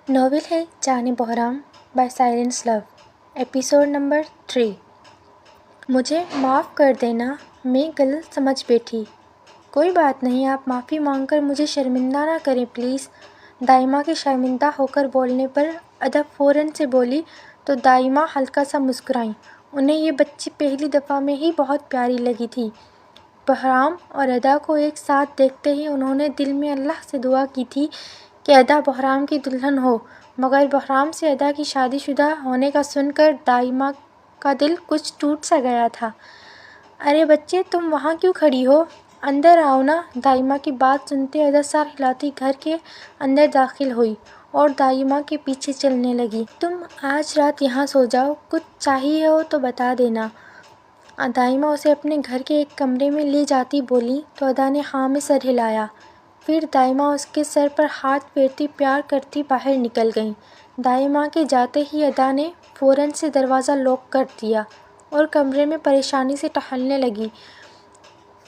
Novel ہے جان بحرام by silence love, episode number 3۔ مجھے معاف کر دینا، میں غلط سمجھ بیٹھی۔ کوئی بات نہیں، آپ معافی مانگ کر مجھے شرمندہ نہ کریں پلیز۔ دائمہ کے شرمندہ ہو کر بولنے پر ادا فوراً سے بولی تو دائمہ ہلکا سا مسکرائیں۔ انہیں یہ بچی پہلی دفعہ میں ہی بہت پیاری لگی تھی۔ بحرام اور ادا کو ایک ساتھ دیکھتے ہی انہوں نے دل میں اللہ سے دعا کی تھی کہ ادا بحرام کی دلہن ہو، مگر بحرام سے ادا کی شادی شدہ ہونے کا سن کر دائمہ کا دل کچھ ٹوٹ سا گیا تھا۔ ارے بچے، تم وہاں کیوں کھڑی ہو؟ اندر آؤ نا۔ دائمہ کی بات سنتے ادا سر ہلاتی گھر کے اندر داخل ہوئی اور دائمہ کے پیچھے چلنے لگی۔ تم آج رات یہاں سو جاؤ، کچھ چاہیے ہو تو بتا دینا۔ دائمہ اسے اپنے گھر کے ایک کمرے میں لے جاتی بولی تو ادا نے ہاں میں سر ہلایا۔ پھر دائمہ اس کے سر پر ہاتھ پھیرتی پیار کرتی باہر نکل گئیں۔ دائمہ کے جاتے ہی ادا نے فوراً سے دروازہ لاک کر دیا اور کمرے میں پریشانی سے ٹہلنے لگی۔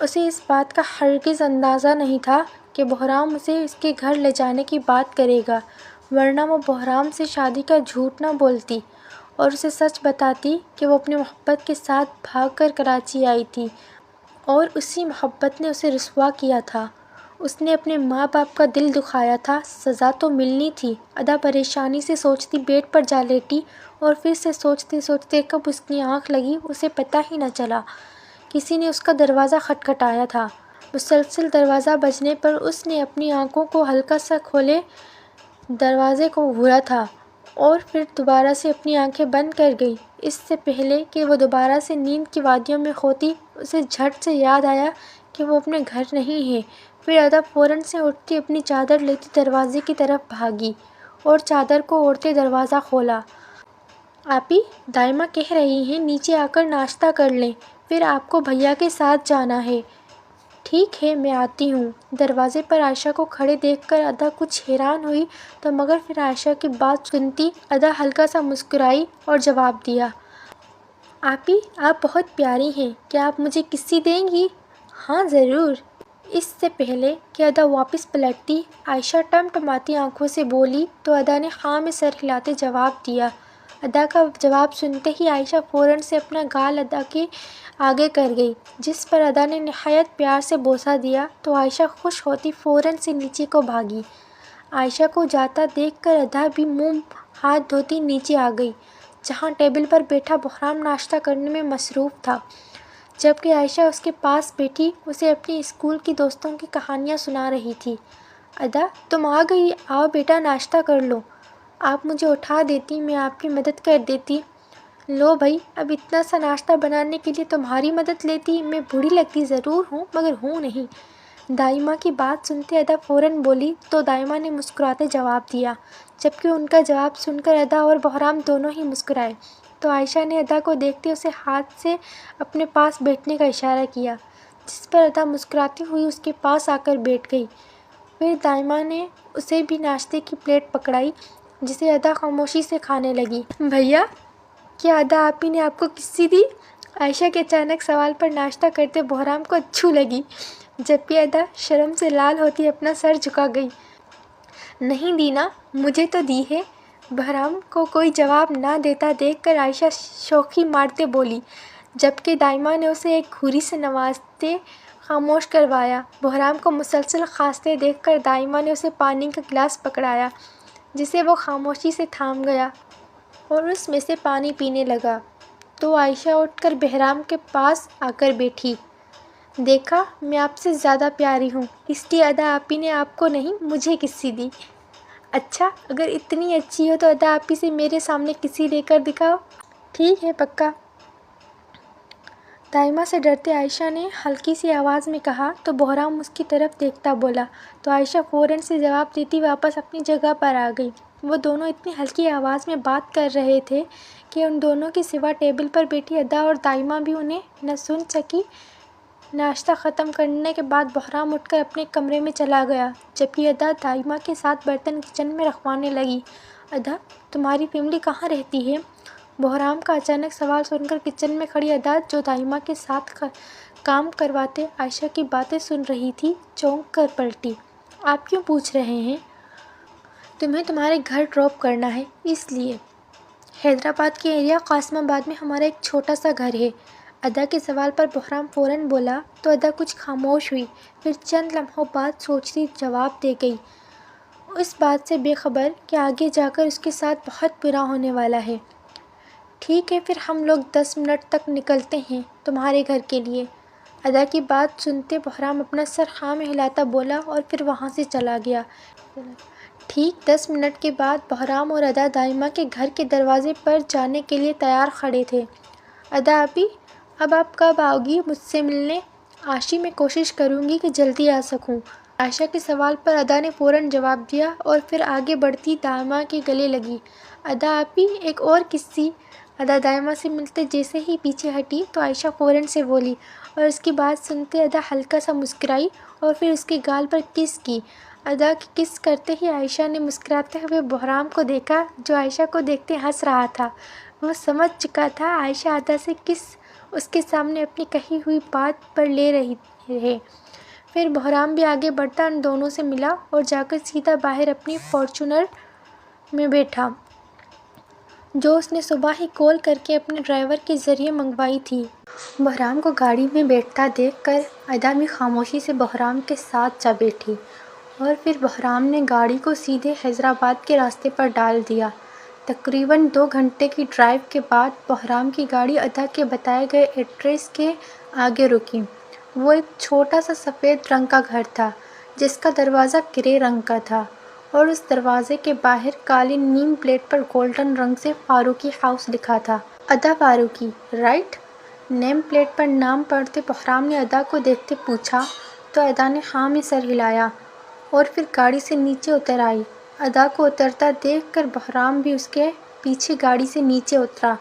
اسے اس بات کا ہرگز اندازہ نہیں تھا کہ بحرام اسے اس کے گھر لے جانے کی بات کرے گا، ورنہ وہ بحرام سے شادی کا جھوٹ نہ بولتی اور اسے سچ بتاتی کہ وہ اپنی محبت کے ساتھ بھاگ کر کراچی آئی تھی اور اسی محبت نے اسے رسوا کیا تھا۔ اس نے اپنے ماں باپ کا دل دکھایا تھا، سزا تو ملنی تھی۔ ادا پریشانی سے سوچتی بیڈ پر جا لیٹی اور پھر سے سوچتے سوچتے کب اس کی آنکھ لگی اسے پتہ ہی نہ چلا۔ کسی نے اس کا دروازہ کھٹکھٹایا تھا۔ مسلسل دروازہ بجنے پر اس نے اپنی آنکھوں کو ہلکا سا کھولے دروازے کو گھورا تھا اور پھر دوبارہ سے اپنی آنکھیں بند کر گئی۔ اس سے پہلے کہ وہ دوبارہ سے نیند کی وادیوں میں کھوتی، اسے جھٹ سے یاد آیا کہ وہ اپنے گھر نہیں ہے۔ پھر ادا فوراً سے اٹھتی اپنی چادر لیتی دروازے کی طرف بھاگی اور چادر کو اوڑھتے دروازہ کھولا۔ آپی، دائمہ کہہ رہی ہیں نیچے آ کر ناشتہ کر لیں، پھر آپ کو بھیا کے ساتھ جانا ہے۔ ٹھیک ہے، میں آتی ہوں۔ دروازے پر عائشہ کو کھڑے دیکھ کر ادا کچھ حیران ہوئی تو مگر پھر عائشہ کی بات سنتی ادا ہلکا سا مسکرائی اور جواب دیا، آپی آپ بہت پیاری ہیں، کیا آپ مجھے کسی دیں گی؟ ہاں ضرور۔ اس سے پہلے کہ ادا واپس پلٹتی، عائشہ ٹمٹماتی آنکھوں سے بولی تو ادا نے ہاں میں سر ہلاتے جواب دیا۔ ادا کا جواب سنتے ہی عائشہ فوراً سے اپنا گال ادا کے آگے کر گئی، جس پر ادا نے نہایت پیار سے بوسہ دیا تو عائشہ خوش ہوتی فوراً سے نیچے کو بھاگی۔ عائشہ کو جاتا دیکھ کر ادا بھی منہ ہاتھ دھوتی نیچے آ گئی، جہاں ٹیبل پر بیٹھا بحرام ناشتہ کرنے میں مصروف تھا، جبکہ عائشہ اس کے پاس بیٹھی اسے اپنی اسکول کی دوستوں کی کہانیاں سنا رہی تھی۔ ادا تم آ گئی، آؤ بیٹا ناشتہ کر لو۔ آپ مجھے اٹھا دیتی، میں آپ کی مدد کر دیتی۔ لو بھائی، اب اتنا سا ناشتہ بنانے کے لیے تمہاری مدد لیتی، میں بوڑھی لگتی ضرور ہوں مگر ہوں نہیں۔ دائمہ کی بات سنتے ادا فوراً بولی تو دائمہ نے مسکراتے جواب دیا، جبکہ ان کا جواب سن کر ادا اور بحرام دونوں ہی مسکرائے تو عائشہ نے ادا کو دیکھتے اسے ہاتھ سے اپنے پاس بیٹھنے کا اشارہ کیا، جس پر ادا مسکراتی ہوئی اس کے پاس آ کر بیٹھ گئی۔ پھر دائمہ نے اسے بھی ناشتے کی پلیٹ پکڑائی، جسے ادا خاموشی سے کھانے لگی۔ بھیا، کیا ادا آپی نے آپ کو کسی دی؟ عائشہ کے اچانک سوال پر ناشتہ کرتے بحرام کو اچھو لگی، جبکہ ادا شرم سے لال ہوتی اپنا سر جھکا گئی۔ نہیں دی نا، مجھے تو دی ہے۔ بحرام کو کوئی جواب نہ دیتا دیکھ کر عائشہ شوخی مارتے بولی، جبکہ دائمہ نے اسے ایک گھوری سے نوازتے خاموش کروایا۔ بحرام کو مسلسل کھانستے دیکھ کر دائمہ نے اسے پانی کا گلاس پکڑایا، جسے وہ خاموشی سے تھام گیا اور اس میں سے پانی پینے لگا تو عائشہ اٹھ کر بحرام کے پاس آ کر بیٹھی۔ دیکھا، میں آپ سے زیادہ پیاری ہوں، اس لیے ادا آپی نے آپ کو نہیں مجھے کسی دی۔ اچھا، اگر اتنی اچھی ہو تو ادا آپی سے میرے سامنے کسی لے کر دکھاؤ۔ ٹھیک ہے، پکا۔ دائمہ سے ڈرتے عائشہ نے ہلکی سی آواز میں کہا تو بحرام اس کی طرف دیکھتا بولا تو عائشہ فوراً سے جواب دیتی واپس اپنی جگہ پر آ گئی۔ وہ دونوں اتنی ہلکی آواز میں بات کر رہے تھے کہ ان دونوں کے سوا ٹیبل پر بیٹھی ادا اور دائمہ بھی انہیں نہ سن سکی۔ ناشتہ ختم کرنے کے بعد بحرام اٹھ کر اپنے کمرے میں چلا گیا، جبکہ ادا دائمہ کے ساتھ برتن کچن میں رکھوانے لگی۔ ادا، تمہاری فیملی کہاں رہتی ہے؟ بحرام کا اچانک سوال سن کر کچن میں کھڑی ادا، جو دائمہ کے ساتھ کام کرواتے عائشہ کی باتیں سن رہی تھی، چونک کر پلٹی۔ آپ کیوں پوچھ رہے ہیں؟ تمہیں تمہارے گھر ڈراپ کرنا ہے، اس لیے۔ حیدرآباد کے ایریا قاسم آباد میں ہمارا ایک چھوٹا سا گھر ہے۔ ادا کے سوال پر بحرام فوراً بولا تو ادا کچھ خاموش ہوئی، پھر چند لمحوں بعد سوچتی جواب دے گئی، اس بات سے بے خبر کہ آگے جا کر اس کے ساتھ بہت برا ہونے والا ہے۔ ٹھیک ہے، پھر ہم لوگ 10 منٹ تک نکلتے ہیں تمہارے گھر کے لیے۔ ادا کی بات سنتے بحرام اپنا سر ہاں میں ہلاتا بولا اور پھر وہاں سے چلا گیا۔ ٹھیک 10 منٹ کے بعد بحرام اور ادا دائمہ کے گھر کے دروازے پر جانے کے لیے تیار کھڑے تھے۔ ادا آپی، اب آپ کب آؤ گی مجھ سے ملنے؟ عاشی، میں کوشش کروں گی کہ جلدی آ سکوں۔ عائشہ کے سوال پر ادا نے فوراً جواب دیا اور پھر آگے بڑھتی دائمہ کے گلے لگی۔ ادا آپی، ایک اور کسی۔ ادا دائمہ سے ملتے جیسے ہی پیچھے ہٹی تو عائشہ فوراً سے بولی اور اس کی بات سنتے ادا ہلکا سا مسکرائی اور پھر اس کے گال پر کس کی۔ ادا کی کس کرتے ہی عائشہ نے مسکراتے ہوئے بحرام کو دیکھا جو عائشہ کو دیکھتے ہنس رہا تھا۔ وہ سمجھ چکا تھا عائشہ ادا سے کس اس کے سامنے اپنی کہی ہوئی بات پر لے رہی ہے۔ پھر بحرام بھی آگے بڑھتا ان دونوں سے ملا اور جا کر سیدھا باہر اپنی فارچونر میں بیٹھا جو اس نے صبح ہی کال کر کے اپنے ڈرائیور کے ذریعے منگوائی تھی۔ بحرام کو گاڑی میں بیٹھتا دیکھ کر ادا بھی خاموشی سے بحرام کے ساتھ جا بیٹھی اور پھر بحرام نے گاڑی کو سیدھے حیدرآباد کے راستے پر ڈال دیا۔ تقریباً 2 گھنٹے کی ڈرائیو کے بعد بحرام کی گاڑی ادا کے بتائے گئے ایڈریس کے آگے رکی۔ وہ ایک چھوٹا سا سفید رنگ کا گھر تھا جس کا دروازہ گرے رنگ کا تھا اور اس دروازے کے باہر کالی نیم پلیٹ پر گولڈن رنگ سے فاروقی ہاؤس لکھا تھا۔ ادا فاروقی، رائٹ؟ نیم پلیٹ پر نام پڑھتے بحرام نے ادا کو دیکھتے پوچھا تو ادا نے ہاں میں سر ہلایا اور پھر گاڑی سے نیچے اتر آئی۔ ادا کو اترتا دیکھ کر بحرام بھی اس کے پیچھے گاڑی سے نیچے اترا۔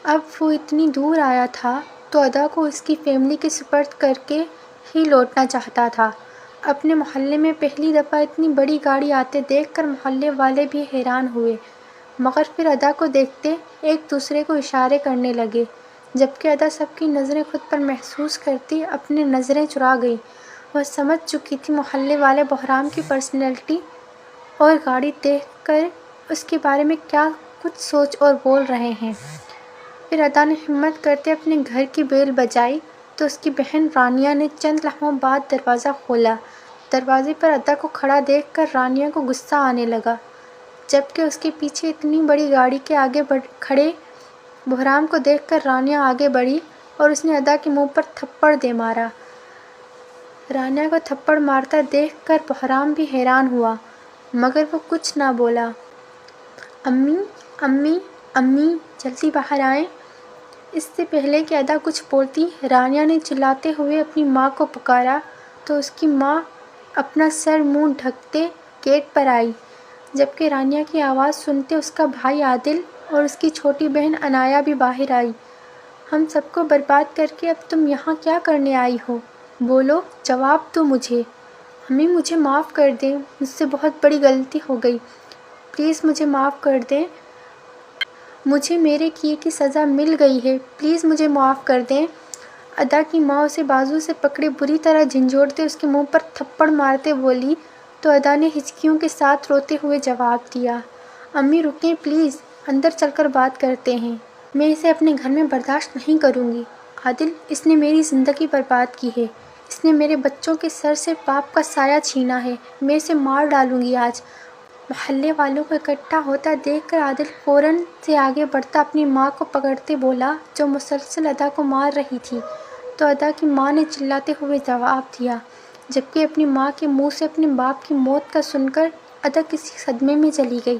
اب وہ اتنی دور آیا تھا تو ادا کو اس کی فیملی کے سپرد کر کے ہی لوٹنا چاہتا تھا۔ اپنے محلے میں پہلی دفعہ اتنی بڑی گاڑی آتے دیکھ کر محلے والے بھی حیران ہوئے مگر پھر ادا کو دیکھتے ایک دوسرے کو اشارے کرنے لگے۔ جبکہ ادا سب کی نظریں خود پر محسوس کرتی اپنی نظریں چرا گئی۔ وہ سمجھ چکی تھی محلے والے بحرام کی پرسنالٹی اور گاڑی دیکھ کر اس کے بارے میں کیا کچھ سوچ اور بول رہے ہیں۔ پھر ادا نے ہمت کرتے اپنے گھر کی بیل بجائی تو اس کی بہن رانیہ نے چند لمحوں بعد دروازہ کھولا۔ دروازے پر ادا کو کھڑا دیکھ کر رانیہ کو غصہ آنے لگا جبکہ اس کے پیچھے اتنی بڑی گاڑی کے آگے کھڑے بحرام کو دیکھ کر رانیہ آگے بڑھی اور اس نے ادا کے منہ پر تھپڑ دے مارا۔ رانیہ کو تھپڑ مارتا دیکھ کر بحرام بھی حیران ہوا مگر وہ کچھ نہ بولا۔ امی، امی، امی، جلدی باہر آئیں۔ اس سے پہلے کہ ادا کچھ بولتی رانیہ نے چلاتے ہوئے اپنی ماں کو پکارا تو اس کی ماں اپنا سر منہ ڈھکتے گیٹ پر آئی۔ جبکہ رانیہ کی آواز سنتے اس کا بھائی عادل اور اس کی چھوٹی بہن عنایہ بھی باہر آئی۔ ہم سب کو برباد کر کے اب تم یہاں کیا کرنے آئی ہو؟ بولو، جواب دو مجھے۔ امی، مجھے معاف کر دیں، مجھ سے بہت بڑی غلطی ہو گئی، پلیز مجھے معاف کر دیں۔ مجھے میرے کیے کی سزا مل گئی ہے، پلیز مجھے معاف کر دیں۔ ادا کی ماں اسے بازو سے پکڑے بری طرح جھنجھوڑتے اس کے منہ پر تھپڑ مارتے بولی تو ادا نے ہچکیوں کے ساتھ روتے ہوئے جواب دیا، امی رکیں پلیز، اندر چل کر بات کرتے ہیں۔ میں اسے اپنے گھر میں برداشت نہیں کروں گی۔ عادل، اس نے میری زندگی برباد کی ہے، اس نے میرے بچوں کے سر سے پاپ کا سایہ چھینا ہے، میں اسے مار ڈالوں گی آج۔ محلے والوں کو اکٹھا ہوتا دیکھ کر عادل فوراً سے آگے بڑھتا اپنی ماں کو پکڑتے بولا جو مسلسل ادا کو مار رہی تھی تو ادا کی ماں نے چلاتے ہوئے جواب دیا جبکہ اپنی ماں کے منہ سے اپنے باپ کی موت کا سن کر ادا کسی صدمے میں چلی گئی۔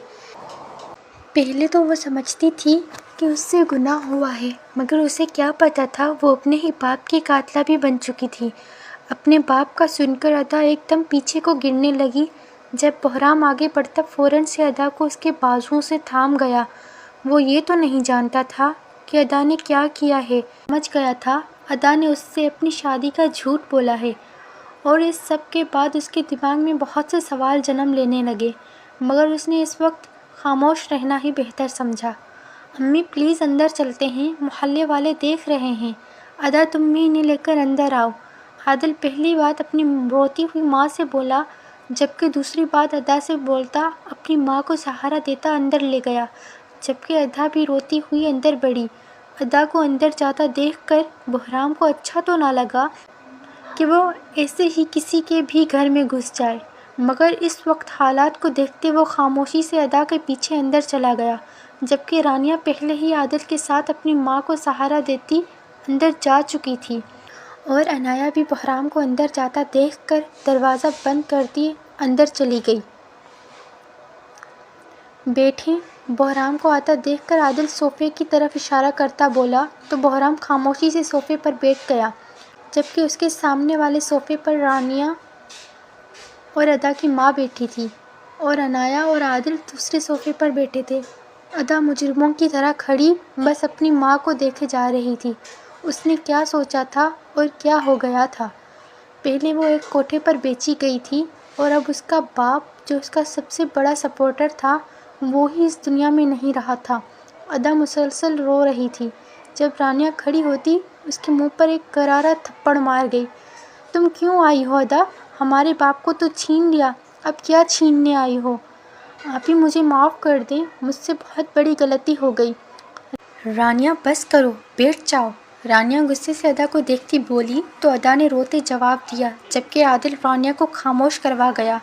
پہلے تو وہ سمجھتی تھی کہ اس سے گناہ ہوا ہے مگر اسے کیا پتہ تھا وہ اپنے ہی باپ کی قاتلہ بھی بن چکی تھی۔ اپنے باپ کا سن کر ادا ایک دم پیچھے کو گرنے لگی۔ جب بحرام آگے بڑھتا فوراً سے ادا کو اس کے بازوؤں سے تھام گیا۔ وہ یہ تو نہیں جانتا تھا کہ ادا نے کیا کیا ہے، سمجھ گیا تھا ادا نے اس سے اپنی شادی کا جھوٹ بولا ہے اور اس سب کے بعد اس کے دماغ میں بہت سے سوال جنم لینے لگے مگر اس نے اس وقت خاموش رہنا ہی بہتر سمجھا۔ امی پلیز اندر چلتے ہیں، محلے والے دیکھ رہے ہیں۔ ادا تم بھی انہیں لے کر اندر آؤ۔ عادل پہلی بات اپنی روتی ہوئی ماں سے بولا جبکہ دوسری بات ادا سے بولتا اپنی ماں کو سہارا دیتا اندر لے گیا، جبکہ ادا بھی روتی ہوئی اندر بڑھی۔ ادا کو اندر جاتا دیکھ کر بہرام کو اچھا تو نہ لگا کہ وہ ایسے ہی کسی کے بھی گھر میں گھس جائے، مگر اس وقت حالات کو دیکھتے وہ خاموشی سے ادا کے پیچھے اندر چلا گیا، جبکہ رانیہ پہلے ہی عادل کے ساتھ اپنی ماں کو سہارا دیتی اندر جا چکی تھی، اور عنایا بھی بہرام کو اندر جاتا دیکھ کر دروازہ بند کرتی اندر چلی گئی۔ بیٹھیں۔ بہرام کو آتا دیکھ کر عادل صوفے کی طرف اشارہ کرتا بولا تو بہرام خاموشی سے صوفے پر بیٹھ گیا، جبکہ اس کے سامنے والے صوفے پر رانیہ اور ادا کی ماں بیٹھی تھی، اور عنایا اور عادل دوسرے صوفے پر بیٹھے تھے۔ ادا مجرموں کی طرح کھڑی بس اپنی ماں کو دیکھے جا رہی تھی۔ اس نے کیا سوچا تھا اور کیا ہو گیا تھا؟ پہلے وہ ایک کوٹھے پر بیچی گئی تھی، اور اب اس کا باپ جو اس کا سب سے بڑا سپورٹر تھا وہ ہی اس دنیا میں نہیں رہا تھا۔ ادا مسلسل رو رہی تھی۔ جب رانیہ کھڑی ہوتی اس کے منہ پر ایک کرارا تھپڑ مار گئی۔ تم کیوں آئی ہو ادا؟ ہمارے باپ کو تو چھین لیا، اب کیا چھیننے آئی ہو؟ آپ ہی مجھے معاف کر دیں، مجھ سے بہت بڑی غلطی ہو گئی۔ رانیہ بس کرو، بیٹھ جاؤ۔ رانیہ غصے سے ادا کو دیکھتی بولی تو ادا نے روتے جواب دیا، جبکہ عادل رانیہ کو خاموش کروا گیا۔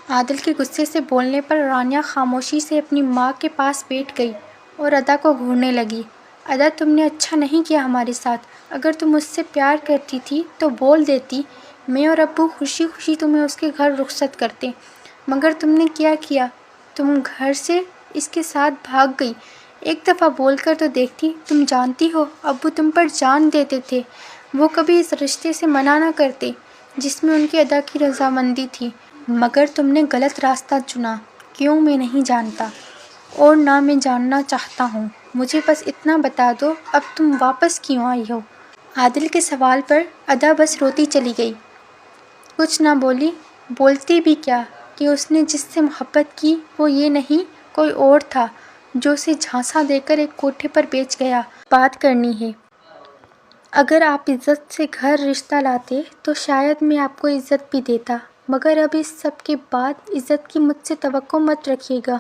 عادل کے غصے سے بولنے پر رانیہ خاموشی سے اپنی ماں کے پاس بیٹھ گئی اور ادا کو گھورنے لگی۔ ادا تم نے اچھا نہیں کیا ہمارے ساتھ، اگر تم مجھ سے پیار کرتی تھی تو بول دیتی، میں اور ابو خوشی خوشی تمہیں اس کے گھر رخصت کرتے، مگر تم نے کیا کیا؟ تم گھر سے اس کے ساتھ بھاگ گئی۔ ایک دفعہ بول کر تو دیکھتی، تم جانتی ہو ابو تم پر جان دیتے تھے، وہ کبھی اس رشتے سے منع نہ کرتے جس میں ان کی ادا کی رضامندی تھی، مگر تم نے غلط راستہ چنا۔ کیوں میں نہیں جانتا، اور نہ میں جاننا چاہتا ہوں، مجھے بس اتنا بتا دو اب تم واپس کیوں آئی ہو؟ عادل کے سوال پر ادا بس روتی چلی گئی، کچھ نہ بولی۔ بولتی بھی کیا کہ اس نے جس سے محبت کی وہ یہ نہیں کوئی اور تھا جو اسے جھانسا دے کر ایک کوٹھے پر بیچ گیا۔ بات کرنی ہے، اگر آپ عزت سے گھر رشتہ لاتے تو شاید میں آپ کو عزت بھی دیتا، مگر اب اس سب کے بعد عزت کی مجھ سے توقع مت رکھیے گا،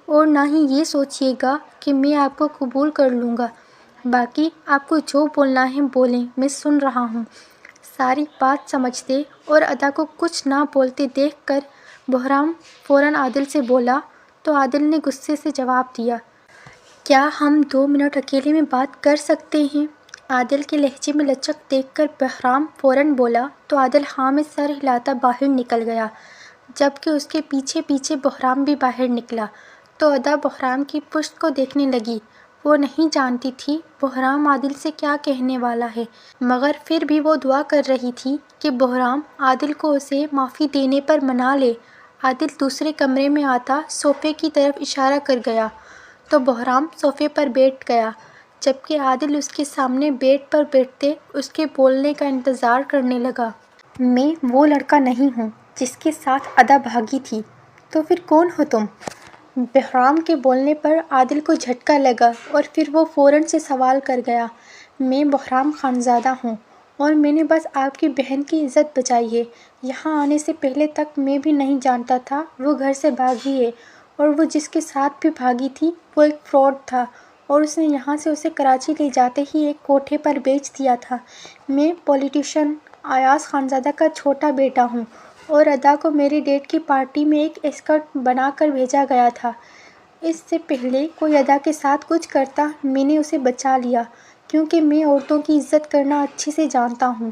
اور نہ ہی یہ سوچیے گا کہ میں آپ کو قبول کر لوں گا۔ باقی آپ کو جو بولنا ہے بولیں، میں سن رہا ہوں۔ ساری بات سمجھتے اور ادا کو کچھ نہ بولتے دیکھ کر بہرام فوراً عادل سے بولا تو عادل نے غصے سے جواب دیا، کیا ہم 2 منٹ اکیلے میں بات کر سکتے ہیں؟ عادل کے لہجے میں لچک دیکھ کر بہرام فوراً بولا تو عادل ہاں میں سر ہلاتا باہر نکل گیا، جبکہ اس کے پیچھے پیچھے بہرام بھی باہر نکلا تو ادا بہرام کی پشت کو دیکھنے لگی۔ وہ نہیں جانتی تھی بہرام عادل سے کیا کہنے والا ہے، مگر پھر بھی وہ دعا کر رہی تھی کہ بہرام عادل کو اسے معافی دینے پر منا لے۔ عادل دوسرے کمرے میں آتا صوفے کی طرف اشارہ کر گیا تو بہرام صوفے پر بیٹھ گیا، جبکہ عادل اس کے سامنے بیڈ پر بیٹھتے اس کے بولنے کا انتظار کرنے لگا۔ میں وہ لڑکا نہیں ہوں جس کے ساتھ ادا بھاگی تھی، تو پھر کون ہو تم؟ بہرام کے بولنے پر عادل کو جھٹکا لگا اور پھر وہ فوراً سے سوال کر گیا، میں بہرام خانزادہ ہوں، اور میں نے بس آپ کی بہن کی عزت بچائی ہے۔ یہاں آنے سے پہلے تک میں بھی نہیں جانتا تھا وہ گھر سے بھاگی ہے، اور وہ جس کے ساتھ بھی بھاگی تھی وہ ایک فراڈ تھا، اور اس نے یہاں سے اسے کراچی لے جاتے ہی ایک کوٹھے پر بیچ دیا تھا۔ میں پولیٹیشین ایاز خانزادہ کا چھوٹا بیٹا ہوں، اور ادا کو میرے ڈیڈ کی پارٹی میں ایک اسکرٹ بنا کر بھیجا گیا تھا۔ اس سے پہلے کوئی ادا کے ساتھ کچھ کرتا میں نے اسے بچا لیا، کیونکہ میں عورتوں کی عزت کرنا اچھے سے جانتا ہوں،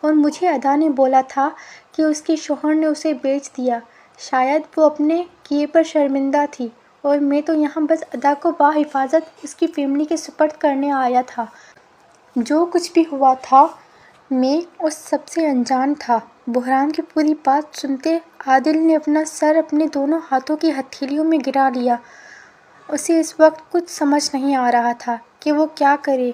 اور مجھے ادا نے بولا تھا کہ اس کے شوہر نے اسے بیچ دیا۔ شاید وہ اپنے کیے پر شرمندہ تھی، اور میں تو یہاں بس ادا کو بحفاظت اس کی فیملی کے سپرد کرنے آیا تھا۔ جو کچھ بھی ہوا تھا میں اس سب سے انجان تھا۔ بہرام کی پوری بات سنتے عادل نے اپنا سر اپنے دونوں ہاتھوں کی ہتھیلیوں میں گرا لیا۔ اسے اس وقت کچھ سمجھ نہیں آ رہا تھا کہ وہ کیا کرے۔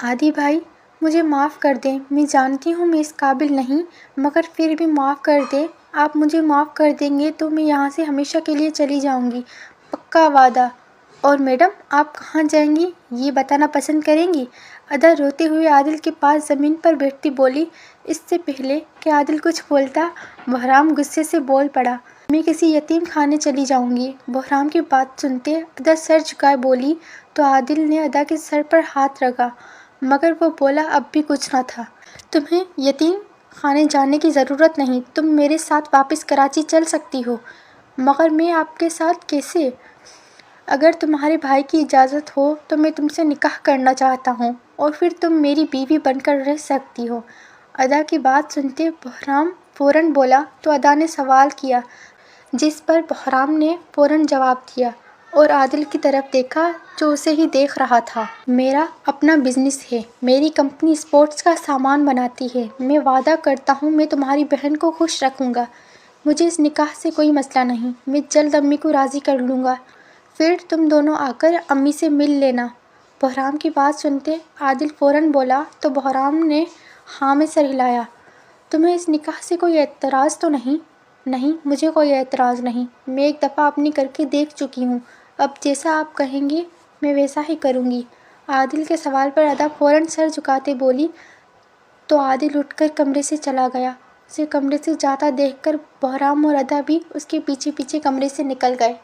عادی بھائی، مجھے معاف کر دیں، میں جانتی ہوں میں اس قابل نہیں، مگر پھر بھی معاف کر دیں۔ آپ مجھے معاف کر دیں گے تو میں یہاں سے ہمیشہ کے لیے چلی جاؤں گی، پکا وعدہ۔ اور میڈم، آپ کہاں جائیں گی یہ بتانا پسند کریں گی؟ ادا روتے ہوئے عادل کے پاس زمین پر بیٹھتی بولی۔ اس سے پہلے کہ عادل کچھ بولتا، بہرام غصے سے بول پڑا، میں کسی یتیم خانے چلی جاؤں گی۔ بہرام کی بات سنتے ادا سر جھکائے بولی تو عادل نے ادا کے سر پر ہاتھ رگا، مگر وہ بولا اب بھی کچھ نہ تھا۔ تمہیں یتیم خانے جانے کی ضرورت نہیں، تم میرے ساتھ واپس کراچی چل سکتی ہو۔ مگر میں آپ کے ساتھ کیسے؟ اگر تمہارے بھائی کی اجازت ہو تو میں تم سے نکاح کرنا چاہتا ہوں اور پھر تم میری بیوی بن کر رہ سکتی ہو۔ ادا کی بات سنتے بہرام فوراً بولا تو ادا نے سوال کیا، جس پر بہرام نے فوراً جواب دیا اور عادل کی طرف دیکھا جو اسے ہی دیکھ رہا تھا۔ میرا اپنا بزنس ہے، میری کمپنی اسپورٹس کا سامان بناتی ہے، میں وعدہ کرتا ہوں میں تمہاری بہن کو خوش رکھوں گا۔ مجھے اس نکاح سے کوئی مسئلہ نہیں، میں جلد امی کو راضی کر لوں گا، پھر تم دونوں آ کر امی سے مل لینا۔ بہرام کی بات سنتے عادل فوراً بولا تو بہرام نے ہاں میں سر ہلایا۔ تمہیں اس نکاح سے کوئی اعتراض تو نہیں؟ نہیں، مجھے کوئی اعتراض نہیں، میں ایک دفعہ اپنی کر کے دیکھ چکی ہوں، اب جیسا آپ کہیں گے میں ویسا ہی کروں گی۔ عادل کے سوال پر ادا فوراً سر جھکاتے بولی تو عادل اٹھ کر کمرے سے چلا گیا۔ اسے کمرے سے جاتا دیکھ کر بہرام اور ادا بھی اس کے پیچھے پیچھے کمرے سے نکل گئے۔